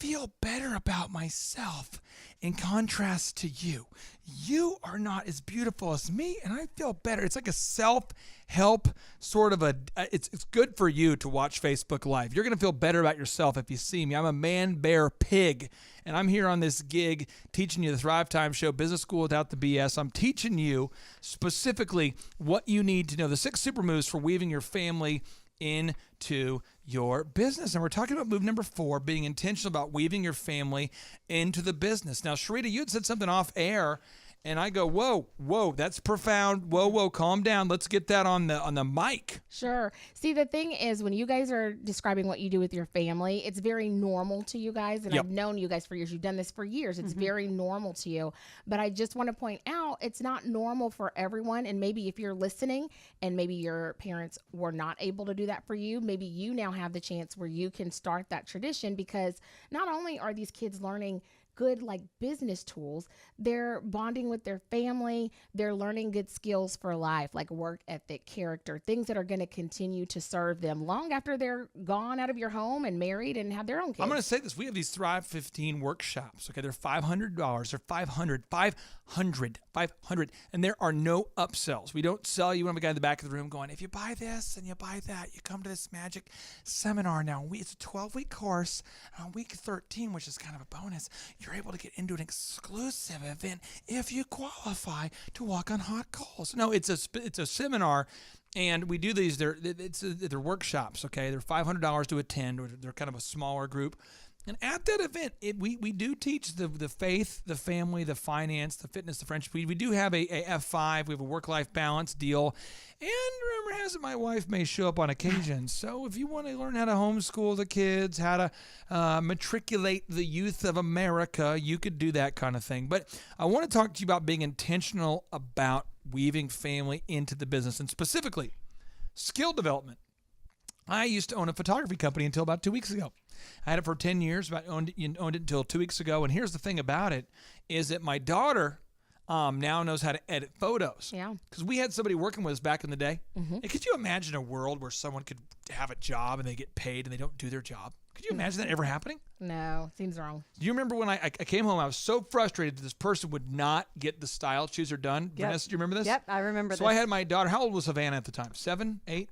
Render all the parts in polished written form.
feel better about myself in contrast to you. You are not as beautiful as me, and I feel better. It's like a self-help sort of it's good for you to watch Facebook Live. You're going to feel better about yourself if you see me. I'm a man, bear, pig, and I'm here on this gig teaching you the Thrive Time Show, Business School Without the BS. I'm teaching you specifically what you need to know, the 6 super moves for weaving your family into your business. And we're talking about move number 4, being intentional about weaving your family into the business. Now, Sharita, you had said something off air, and I go, whoa, that's profound. Whoa, calm down. Let's get that on the mic. Sure. See, the thing is, when you guys are describing what you do with your family, it's very normal to you guys. And I've known you guys for years. You've done this for years. It's very normal to you. But I just want to point out, it's not normal for everyone. And maybe if you're listening and maybe your parents were not able to do that for you, maybe you now have the chance where you can start that tradition, because not only are these kids learning good business tools, they're bonding with their family, they're learning good skills for life, like work ethic, character, things that are going to continue to serve them long after they're gone out of your home and married and have their own kids. I'm going to say this. We have these Thrive15 workshops. Okay, they're $500. They're 500, and there are no upsells. We don't sell you. We have a guy in the back of the room going, if you buy this and you buy that, you come to this magic seminar. Now, it's a 12-week course. On week 13, which is kind of a bonus, you're able to get into an exclusive event if you qualify to walk on hot coals. No, it's a seminar, and we do these. They're workshops. Okay, they're $500 to attend, or they're kind of a smaller group. And at that event, we do teach the faith, the family, the finance, the fitness, the friendship. We do have a F5. We have a work-life balance deal. And rumor has it my wife may show up on occasion. So if you want to learn how to homeschool the kids, how to matriculate the youth of America, you could do that kind of thing. But I want to talk to you about being intentional about weaving family into the business, and specifically skill development. I used to own a photography company until about 2 weeks ago. I had it for 10 years, but owned it until 2 weeks ago. And here's the thing about it, is that my daughter now knows how to edit photos. Yeah. Because we had somebody working with us back in the day. And could you imagine a world where someone could have a job and they get paid and they don't do their job? Could you imagine that ever happening? No, seems wrong. Do you remember when I came home, I was so frustrated that this person would not get the style chooser done? Yep. Vanessa, do you remember this? Yep, I remember this. So I had my daughter. How old was Havana at the time? 7, 8?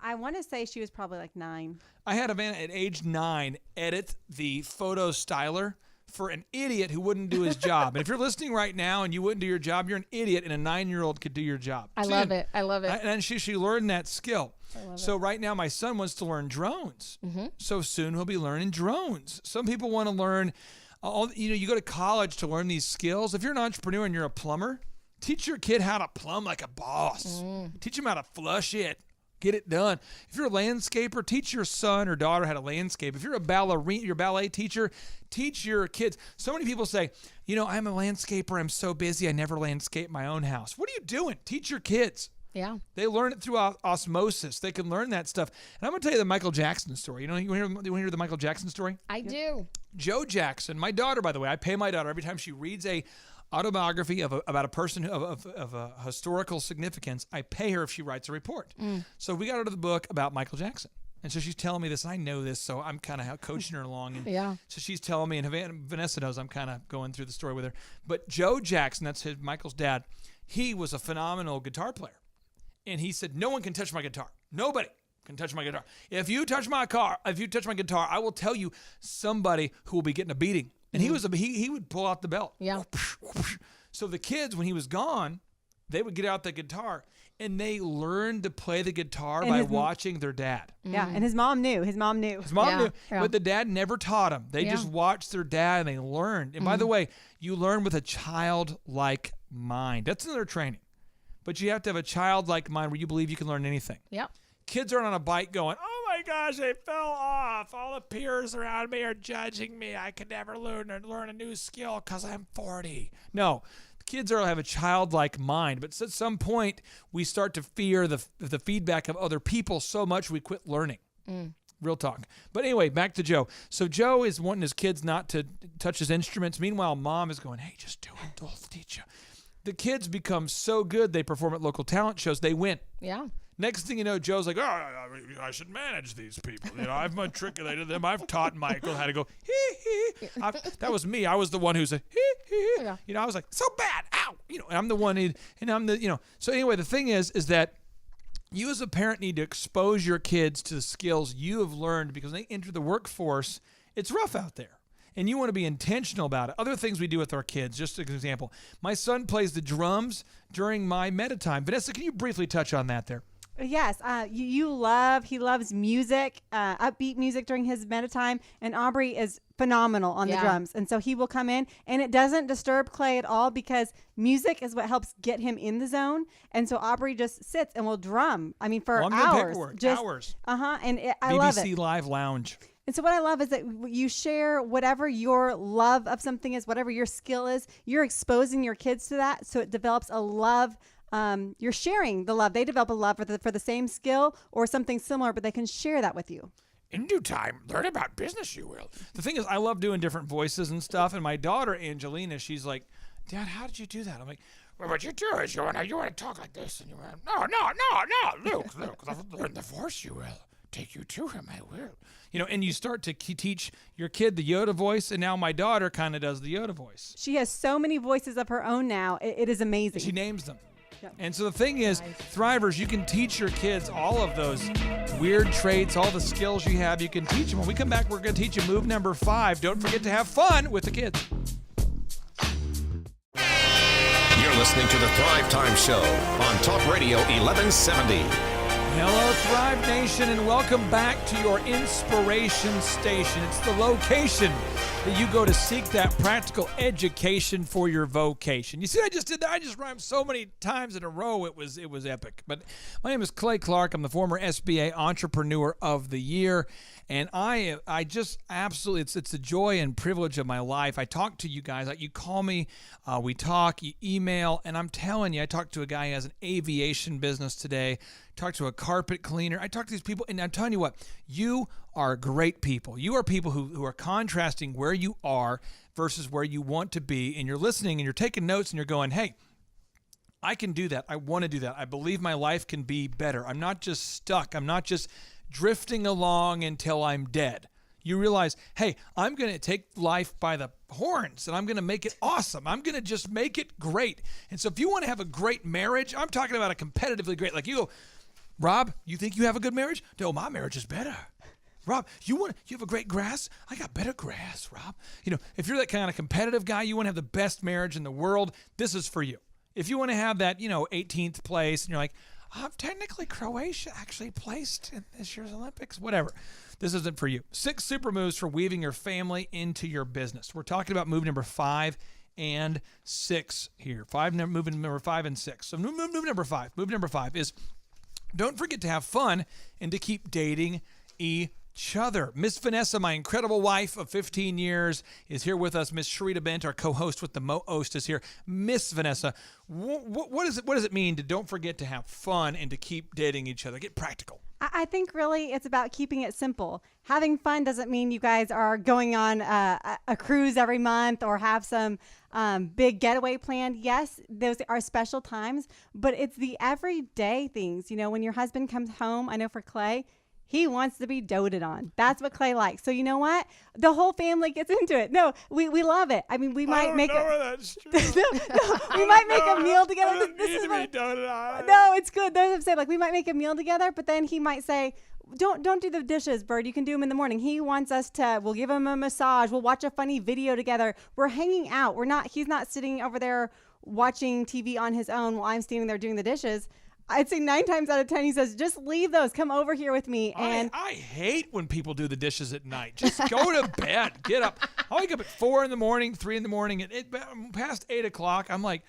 I want to say she was probably like 9. I had Havana at age 9 edit the photo styler for an idiot who wouldn't do his job. And if you're listening right now and you wouldn't do your job, you're an idiot, and a 9-year-old could do your job. I love it. And she learned that skill. So right now my son wants to learn drones. So soon he'll be learning drones. Some people want to learn, you go to college to learn these skills. If you're an entrepreneur and you're a plumber, teach your kid how to plumb like a boss. Teach him how to flush it. Get it done. If you're a landscaper, teach your son or daughter how to landscape. If you're a ballerina, your ballet teacher, teach your kids. So many people say, I'm a landscaper. I'm so busy. I never landscape my own house. What are you doing? Teach your kids. Yeah. They learn it through osmosis. They can learn that stuff. And I'm going to tell you the Michael Jackson story. You want to hear the Michael Jackson story? I do. Joe Jackson, my daughter, by the way, I pay my daughter every time she reads a autobiography about a person of a historical significance. I pay her if she writes a report. So we got her to the book about Michael Jackson. And so she's telling me this, and I know this, so I'm kind of coaching her along. And so she's telling me, and Vanessa knows I'm kind of going through the story with her. But Joe Jackson, that's Michael's dad, he was a phenomenal guitar player. And he said, no one can touch my guitar. Nobody can touch my guitar. If you touch my guitar, I will tell you somebody who will be getting a beating. And he would pull out the belt. Yeah. So the kids, when he was gone, they would get out the guitar, and they learned to play the guitar by watching their dad. Yeah, and his mom knew. His mom knew, but the dad never taught them. They just watched their dad, and they learned. And by the way, you learn with a childlike mind. That's another training. But you have to have a childlike mind where you believe you can learn anything. Yep. Kids aren't on a bike going, oh my gosh, I fell off. All the peers around me are judging me. I could never learn a new skill because I'm 40. No, kids have a childlike mind. But at some point, we start to fear the feedback of other people so much we quit learning. Real talk. But anyway, back to Joe. So Joe is wanting his kids not to touch his instruments. Meanwhile, mom is going, hey, just do it. I'll teach you. The kids become so good, they perform at local talent shows. They win. Yeah. Next thing you know, Joe's like, I should manage these people. I've matriculated them. I've taught Michael how to go, hee. That was me. I was the one who said, hee. Yeah. I was like, so bad, ow. And I'm the one and I'm the, So anyway, the thing is that you as a parent need to expose your kids to the skills you have learned, because when they enter the workforce, it's rough out there. And you want to be intentional about it. Other things we do with our kids, just as an example. My son plays the drums during my meta time. Vanessa, can you briefly touch on that there? Yes, he loves music, upbeat music during his meta time, and Aubrey is phenomenal on the drums. And so he will come in, and it doesn't disturb Clay at all, because music is what helps get him in the zone. And so Aubrey just sits and will drum. I mean, for hours. Hours. And I love it. BBC Live Lounge. And so what I love is that you share whatever your love of something is, whatever your skill is, you're exposing your kids to that. So it develops a love. You're sharing the love. They develop a love for the same skill or something similar, but they can share that with you. In due time, learn about business, you will. The thing is, I love doing different voices and stuff. And my daughter, Angelina, she's like, Dad, how did you do that? I'm like, well, what you do is you want to talk like this. And you want no, Luke, I've learned the force, you will. Take you to him, I will. And you start to teach your kid the Yoda voice, and now my daughter kind of does the Yoda voice. She has so many voices of her own now. It is amazing. She names them. Yep. And so the thing is, Thrivers, you can teach your kids all of those weird traits, all the skills you have. You can teach them. When we come back, we're going to teach you move number 5. Don't forget to have fun with the kids. You're listening to the Thrive Time Show on Talk Radio 1170. Hello, Thrive Nation, and welcome back to your inspiration station. It's the location that you go to seek that practical education for your vocation. You see what I just did there? I just rhymed so many times in a row, it was epic. But my name is Clay Clark. I'm the former SBA Entrepreneur of the Year, and I just absolutely, it's a joy and privilege of my life. I talk to you guys. You call me, we talk, you email, and I'm telling you, I talked to a guy who has an aviation business today. Talk to a carpet cleaner. I talk to these people, and I'm telling you what, you are great people. You are people who are contrasting where you are versus where you want to be, and you're listening and you're taking notes and you're going, hey, I can do that. I want to do that. I believe my life can be better. I'm not just stuck. I'm not just drifting along until I'm dead. You realize, hey, I'm going to take life by the horns and I'm going to make it awesome. I'm going to just make it great. And so if you want to have a great marriage, I'm talking about a competitively great, like you go, Rob, you think you have a good marriage? No, my marriage is better. Rob, you have a great grass? I got better grass, Rob. If you're that kind of competitive guy, you want to have the best marriage in the world, this is for you. If you want to have that, 18th place, and you're like, technically Croatia actually placed in this year's Olympics, whatever. This isn't for you. 6 super moves for weaving your family into your business. We're talking about move number 5 and 6 here. Move number 5 and 6. So move number 5. Move number 5 is, don't forget to have fun and to keep dating each other. Miss Vanessa, my incredible wife of 15 years, is here with us. Miss Sharita Bent, our co-host with the Mo-Oast, is here. Miss Vanessa, what does it mean to don't forget to have fun and to keep dating each other? Get practical. I think really it's about keeping it simple. Having fun doesn't mean you guys are going on a cruise every month or have some big getaway planned. Yes, those are special times, but it's the everyday things. When your husband comes home, I know for Clay, he wants to be doted on. That's what Clay likes. So you know what? The whole family gets into it. No, we love it. I mean, we might make we might make a meal together. This is what, no, it's good. That's what I'm saying. Like, we might make a meal together, but then he might say, don't do the dishes, Bird. You can do them in the morning. He wants us we'll give him a massage. We'll watch a funny video together. We're hanging out. He's not sitting over there watching TV on his own while I'm standing there doing the dishes. I'd say 9 times out of 10, he says, just leave those. Come over here with me. And I hate when people do the dishes at night. Just go to bed. Get up. I wake up at 4 in the morning, 3 in the morning. Past 8 o'clock, I'm like,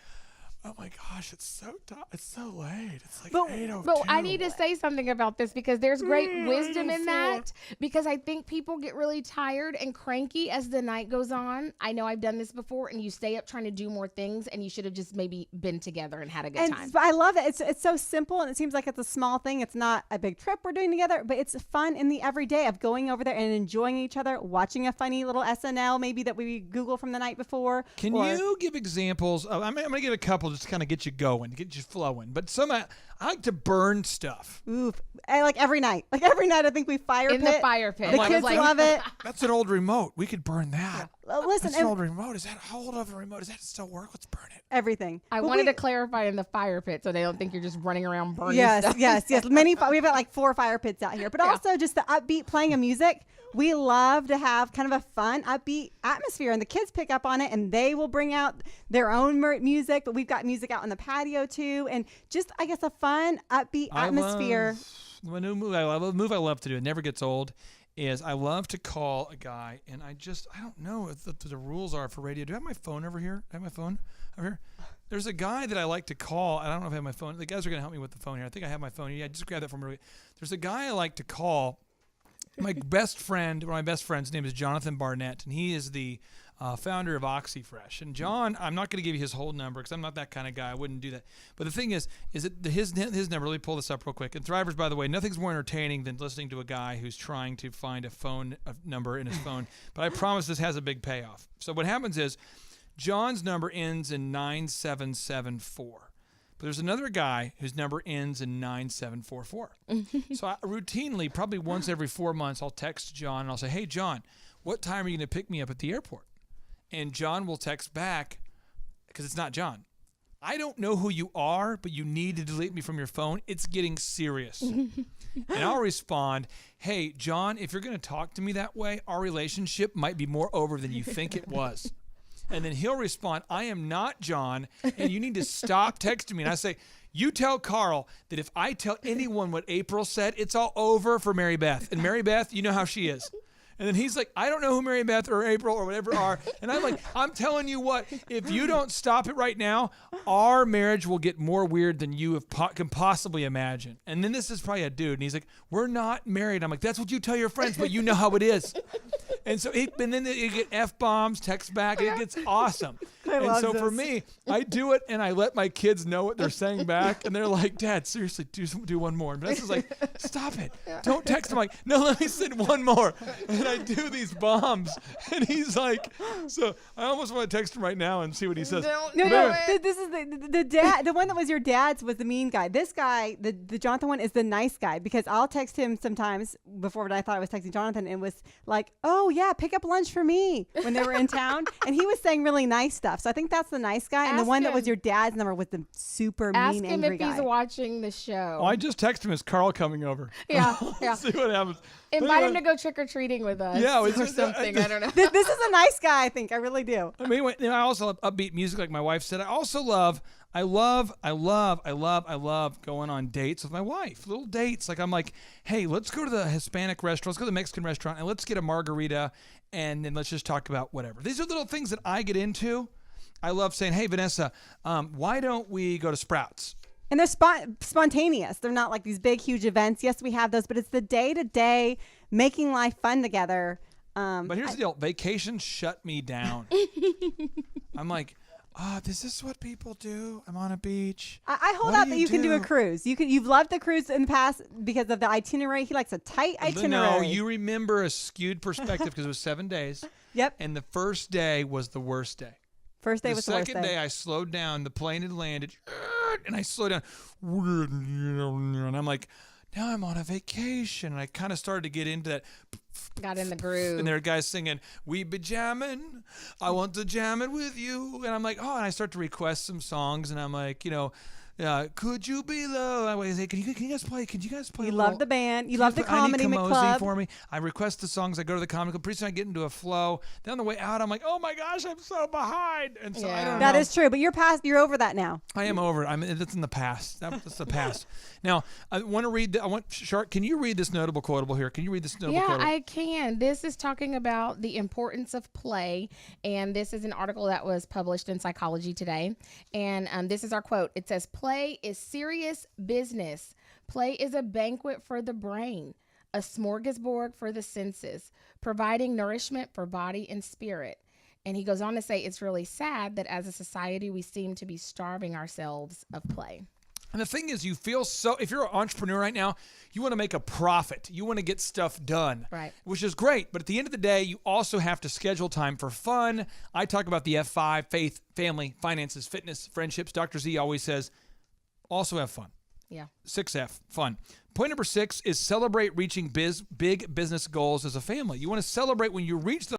oh my gosh, it's so late. It's like 8:02. But I need to say something about this because there's great wisdom in that, because I think people get really tired and cranky as the night goes on. I know I've done this before, and you stay up trying to do more things, and you should have just maybe been together and had a good time. But I love it. It's so simple, and it seems like it's a small thing. It's not a big trip we're doing together, but it's fun in the everyday of going over there and enjoying each other, watching a funny little SNL maybe that we Google from the night before. Can you give examples of, I'm going to give a couple will just kind of get you going, get you flowing. But I like to burn stuff. Ooh, like every night. Like every night, I think we fire In pit. the fire pit. The kids love it. That's an old remote. We could burn that. Listen, That's an old remote. How old of a remote? Does that still work? Let's burn it. everything. I wanted to clarify in the fire pit so they don't think you're just running around burning Yes, stuff. yes. We've got like 4 fire pits out here, but also just the upbeat playing of music. We love to have kind of a fun, upbeat atmosphere, and the kids pick up on it, and they will bring out their own music. But we've got music out on the patio too, and just I guess a fun, upbeat atmosphere. The new move I love to do. It never gets old. Is I love to call a guy, and I don't know what the rules are for radio. Do I have my phone over here? Do I have my phone over here? There's a guy that I like to call. I don't know if I have my phone. The guys are going to help me with the phone here. I think I have my phone. Yeah, just grab that from me. There's a guy I like to call. My best friend, one of my best friends, his name is Jonathan Barnett, and he is the founder of OxyFresh. And John, I'm not going to give you his whole number because I'm not that kind of guy. I wouldn't do that. But the thing is that his number, let me pull this up real quick. And Thrivers, by the way, nothing's more entertaining than listening to a guy who's trying to find a number in his phone. But I promise this has a big payoff. So what happens is John's number ends in 9774. But there's another guy whose number ends in 9744. So I routinely, probably once every 4 months, I'll text John and I'll say, hey, John, what time are you going to pick me up at the airport? And John will text back, because it's not John. I don't know who you are, but you need to delete me from your phone. It's getting serious. And I'll respond, hey, John, if you're going to talk to me that way, our relationship might be more over than you think it was. And then he'll respond, I am not John, and you need to stop texting me. And I say, you tell Carl that if I tell anyone what April said, it's all over for Mary Beth. And Mary Beth, you know how she is. And then he's like, I don't know who Mary Beth or April or whatever are. And I'm like, I'm telling you what, if you don't stop it right now, our marriage will get more weird than you can possibly imagine. And then this is probably a dude. And he's like, we're not married. I'm like, that's what you tell your friends, but you know how it is. And so, and then you get F-bombs, text back, and it gets awesome. And so for me, I do it, and I let my kids know what they're saying back, and they're like, Dad, seriously, do one more. And Vanessa's like, stop it. Don't text him. I'm like, no, let me send one more. And I do these bombs, and he's like, so I almost want to text him right now and see what he says. No. This is the dad. The one that was your dad's was the mean guy. This guy, the Jonathan one, is the nice guy, because I'll text him sometimes before I thought I was texting Jonathan, and was like, oh yeah, pick up lunch for me when they were in town, and he was saying really nice stuff. So I think that's the nice guy, and the one that was your dad's number was the super mean, angry guy. Ask him if he's watching the show. Oh, I just texted him, is Carl coming over? Yeah. See what happens. Invite him to go trick-or-treating with us. Yeah, or something. I don't know. This is a nice guy, I think. I really do. I mean, I also love upbeat music, like my wife said. I love going on dates with my wife. Little dates. Like, I'm like, hey, let's go to the Hispanic restaurant. Let's go to the Mexican restaurant, and let's get a margarita, and then let's just talk about whatever. These are little things that I get into. I love saying, hey, Vanessa, why don't we go to Sprouts? And they're spontaneous. They're not like these big, huge events. Yes, we have those, but it's the day-to-day making life fun together. But here's the deal. Vacations shut me down. I'm like, this is what people do. I'm on a beach. I hold out that you can do a cruise. You've loved the cruise in the past because of the itinerary. He likes a tight itinerary. No, you remember a skewed perspective because it was 7 days. Yep. And the first day was the worst day. First day was the worst day. The second day I slowed down. The plane had landed, and I slowed down. And I'm like, now I'm on a vacation. And I kind of started to get into that. Got in the groove. And there are guys singing, we be jamming. I want to jam it with you. And I'm like, and I start to request some songs. And I'm like, could you be low? I say, can you guys play? You love the band. You love the comedy club for me. I request the songs. I go to the comedy club. Pretty soon I get into a flow. Then on the way out, I'm like, oh my gosh, I'm so behind. And so I don't know. That is true, but you're over that now. I am over it. That's in the past. That's the past. Now I want to read. Shark. Can you read this notable quotable here? Can you read this notable quotable? Yeah, I can. This is talking about the importance of play, and this is an article that was published in Psychology Today. And this is our quote. It says, "Play is serious business. Play is a banquet for the brain, a smorgasbord for the senses, providing nourishment for body and spirit." And he goes on to say, it's really sad that as a society, we seem to be starving ourselves of play. And the thing is, you feel so, if you're an entrepreneur right now, you want to make a profit. You want to get stuff done, Right. which is great. But at the end of the day, you also have to schedule time for fun. I talk about the F5, faith, family, finances, fitness, friendships. Dr. Z always says, also have fun. Yeah. 6F, fun. Point number 6 is celebrate reaching big business goals as a family. You want to celebrate when you reach them.